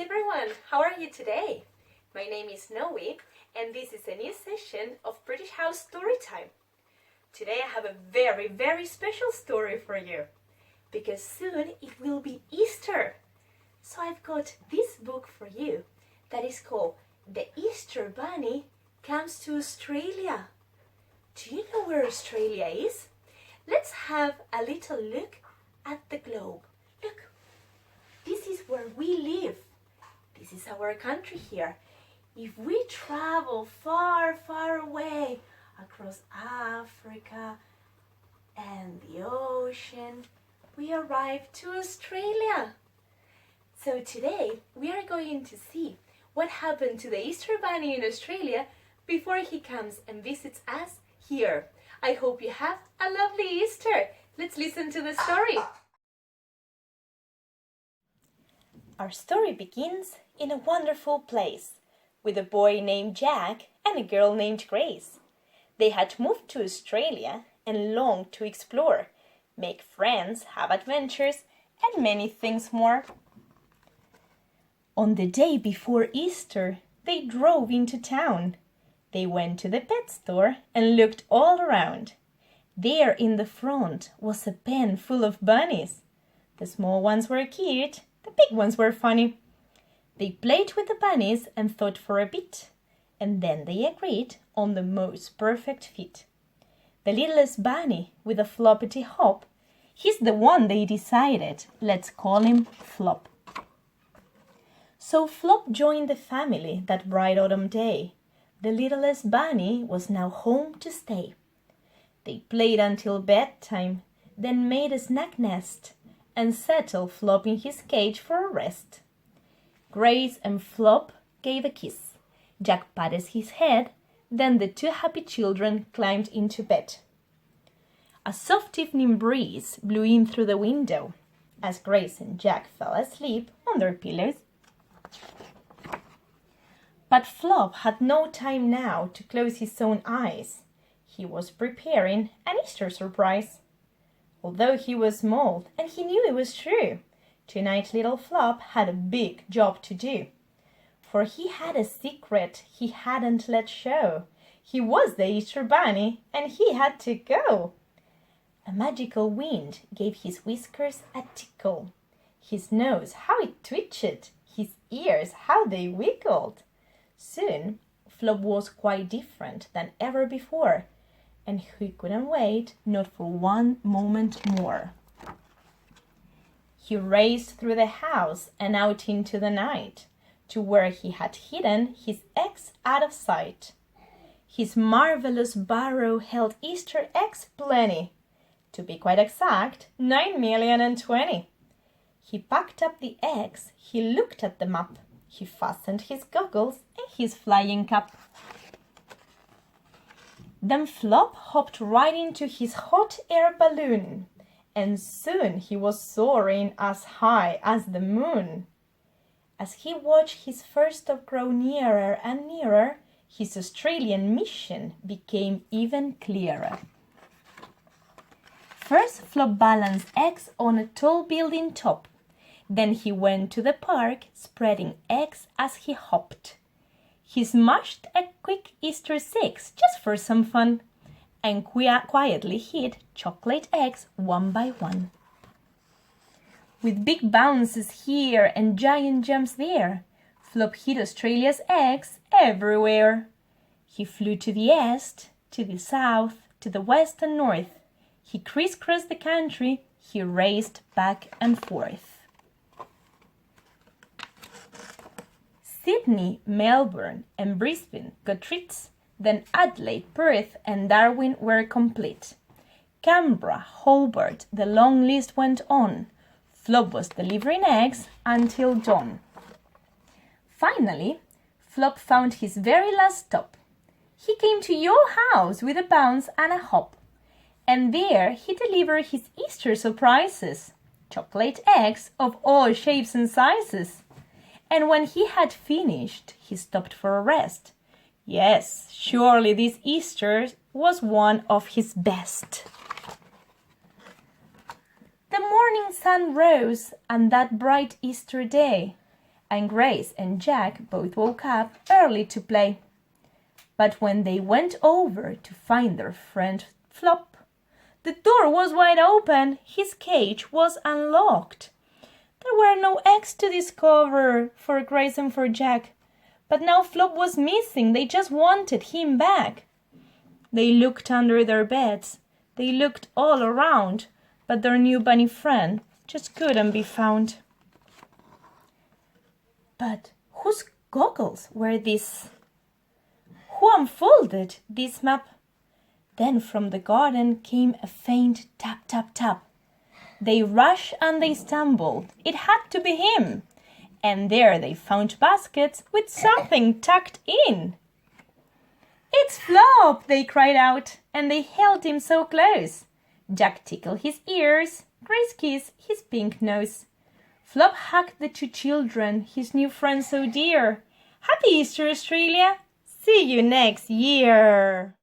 everyone, how are you today? My name is Noe and this is a new session of British House Storytime. Today I have a very special story for you because soon it will be Easter. So I've got this book for you that is called The Easter Bunny Comes to Australia. Do you know where Australia is? Let's have a little look at the globe. Look, this is where we live. This is our country here. If we travel far away across Africa and the ocean, we arrive to Australia. So today we are going to see what happened to the Easter Bunny in Australia before he comes and visits us here. I hope you have a lovely Easter. Let's listen to the story. Our story begins in a wonderful place with a boy named Jack and a girl named Grace. They had moved to Australia and longed to explore, make friends, have adventures, and many things more. On the day before Easter, they drove into town. They went to the pet store and looked all around. There in the front was a pen full of bunnies. The small ones were cute, the big ones were funny. They played with the bunnies and thought for a bit, and then they agreed on the most perfect fit. The littlest bunny with a floppity hop, he's the one they decided. Let's call him Flop. So Flop joined the family that bright autumn day. The littlest bunny was now home to stay. They played until bedtime, then made a snug nest and settled Flop in his cage for a rest. Grace and Flop gave a kiss. Jack patted his head, then the two happy children climbed into bed. A soft evening breeze blew in through the window as Grace and Jack fell asleep on their pillows. But Flop had no time now to close his own eyes. He was preparing an Easter surprise. Although he was small and he knew it was true, tonight little Flop had a big job to do. For he had a secret he hadn't let show. He was the Easter Bunny and he had to go. A magical wind gave his whiskers a tickle. His nose, how it twitched, his ears, how they wiggled. Soon, Flop was quite different than ever before, and he couldn't wait, not for one moment more. He raced through the house and out into the night, to where he had hidden his eggs out of sight. His marvelous burrow held Easter eggs plenty. To be quite exact, 9,020,000. He packed up the eggs, he looked at the map, he fastened his goggles and his flying cap. Then Flop hopped right into his hot air balloon, and soon he was soaring as high as the moon. As he watched his first stop grow nearer and nearer, his Australian mission became even clearer. First, Flop balanced eggs on a tall building top. Then he went to the park, spreading eggs as he hopped. He smashed a quick Easter 6 just for some fun, and quietly hid chocolate eggs one by one. With big bounces here and giant jumps there, Flop hid Australia's eggs everywhere. He flew to the east, to the south, to the west and north. He crisscrossed the country, he raced back and forth. Sydney, Melbourne and Brisbane got treats, then Adelaide, Perth and Darwin were complete. Canberra, Hobart, the long list went on. Flop was delivering eggs until dawn. Finally, Flop found his very last stop. He came to your house with a bounce and a hop. And there he delivered his Easter surprises, chocolate eggs of all shapes and sizes. And when he had finished, he stopped for a rest. Yes, surely this Easter was one of his best. The morning sun rose on that bright Easter day, and Grace and Jack both woke up early to play. But when they went over to find their friend Flop, the door was wide open. His cage was unlocked. There were no eggs to discover for Grace and for Jack. But now Flop was missing. They just wanted him back. They looked under their beds. They looked all around. But their new bunny friend just couldn't be found. But whose goggles were these? Who unfolded this map? Then from the garden came a faint tap, tap, tap. They rushed and they stumbled. It had to be him. And there they found baskets with something tucked in. "It's Flop!" they cried out, and they held him so close. Jack tickled his ears, Grace kissed his pink nose. Flop hugged the two children, his new friend so dear. Happy Easter, Australia! See you next year!